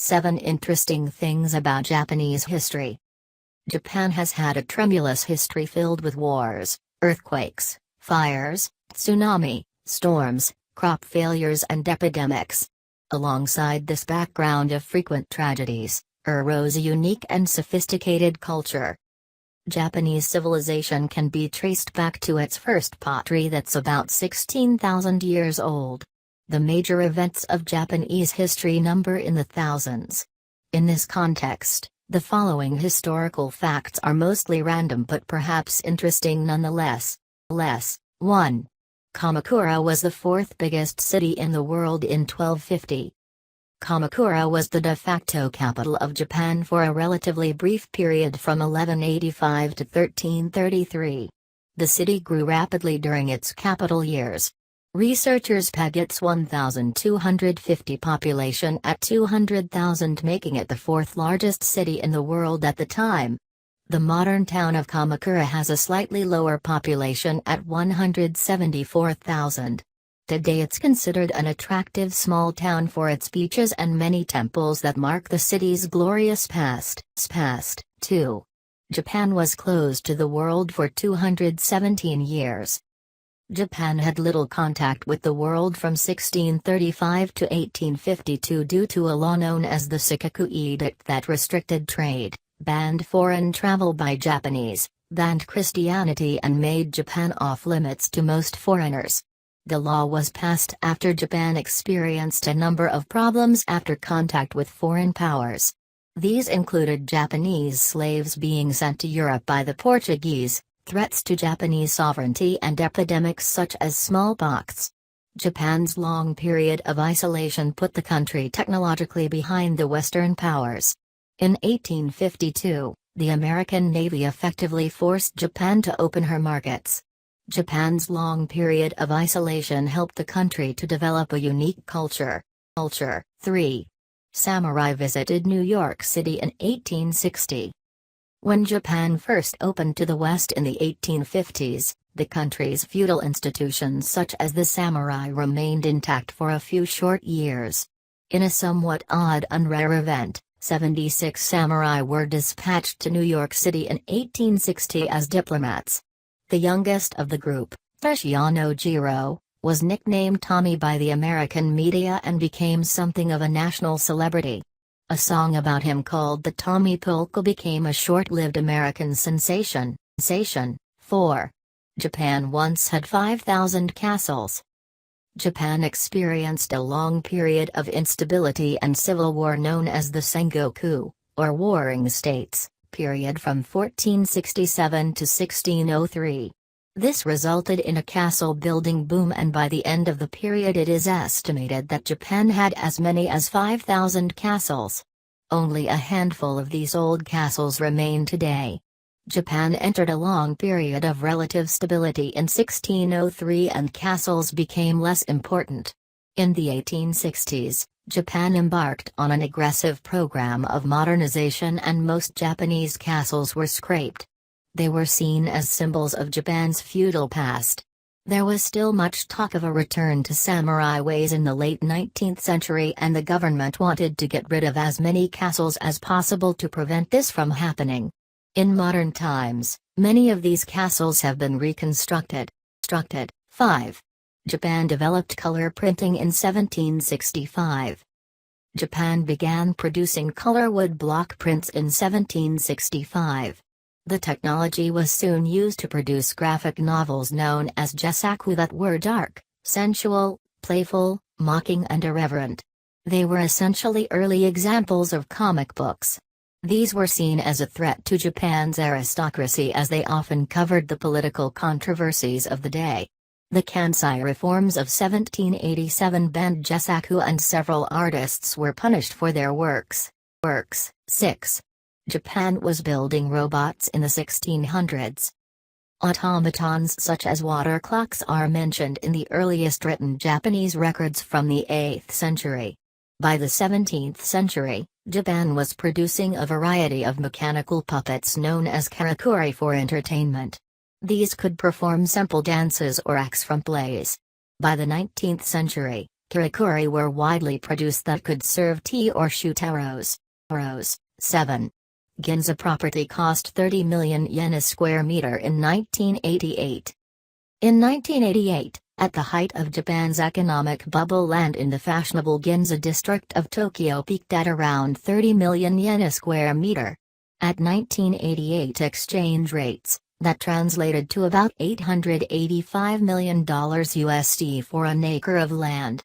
7 Interesting Things About Japanese History. Japan has had a tremulous history filled with wars, earthquakes, fires, tsunami, storms, crop failures and epidemics. Alongside this background of frequent tragedies, arose a unique and sophisticated culture. Japanese civilization can be traced back to its first pottery that's about 16,000 years old. The major events of Japanese history number in the thousands. In this context, the following historical facts are mostly random but perhaps interesting nonetheless. 1. Kamakura was the fourth biggest city in the world in 1250. Kamakura was the de facto capital of Japan for a relatively brief period from 1185 to 1333. The city grew rapidly during its capital years. Researchers peg its 1,250 population at 200,000, making it the fourth largest city in the world at the time. The modern town of Kamakura has a slightly lower population at 174,000. Today it's considered an attractive small town for its beaches and many temples that mark the city's glorious past. 2. Japan was closed to the world for 217 years. Japan had little contact with the world from 1635 to 1852 due to a law known as the Sikaku Edict that restricted trade, banned foreign travel by Japanese, banned Christianity and made Japan off-limits to most foreigners. The law was passed after Japan experienced a number of problems after contact with foreign powers. These included Japanese slaves being sent to Europe by the Portuguese, threats to Japanese sovereignty and epidemics such as smallpox. Japan's long period of isolation put the country technologically behind the Western powers. In 1852, the American Navy effectively forced Japan to open her markets. Japan's long period of isolation helped the country to develop a unique culture. 3. Samurai visited New York City in 1860. When Japan first opened to the West in the 1850s, the country's feudal institutions such as the samurai remained intact for a few short years. In a somewhat odd and rare event, 76 samurai were dispatched to New York City in 1860 as diplomats. The youngest of the group, Toshiano Jiro, was nicknamed Tommy by the American media and became something of a national celebrity. A song about him called the Tommy Polka became a short-lived American sensation. 4. Japan once had 5,000 castles. Japan experienced a long period of instability and civil war known as the Sengoku, or Warring States, period from 1467 to 1603. This resulted in a castle-building boom, and by the end of the period it is estimated that Japan had as many as 5,000 castles. Only a handful of these old castles remain today. Japan entered a long period of relative stability in 1603 and castles became less important. In the 1860s, Japan embarked on an aggressive program of modernization and most Japanese castles were scrapped. They were seen as symbols of Japan's feudal past. There was still much talk of a return to samurai ways in the late 19th century, and the government wanted to get rid of as many castles as possible to prevent this from happening. In modern times, many of these castles have been reconstructed. 5. Japan developed color printing in 1765. Japan began producing color wood block prints in 1765. The technology was soon used to produce graphic novels known as Jisaku that were dark, sensual, playful, mocking and irreverent. They were essentially early examples of comic books. These were seen as a threat to Japan's aristocracy as they often covered the political controversies of the day. The Kansai reforms of 1787 banned Jisaku and several artists were punished for their works. 6. Japan was building robots in the 1600s. Automatons such as water clocks are mentioned in the earliest written Japanese records from the 8th century. By the 17th century, Japan was producing a variety of mechanical puppets known as karakuri for entertainment. These could perform simple dances or acts from plays. By the 19th century, Kirikuri were widely produced that could serve tea or shoot arrows. 7. Ginza property cost 30 million yen a square meter in 1988. In 1988, at the height of Japan's economic bubble, land in the fashionable Ginza district of Tokyo peaked at around 30 million yen a square meter. At 1988 exchange rates, that translated to about $885 million USD for an acre of land.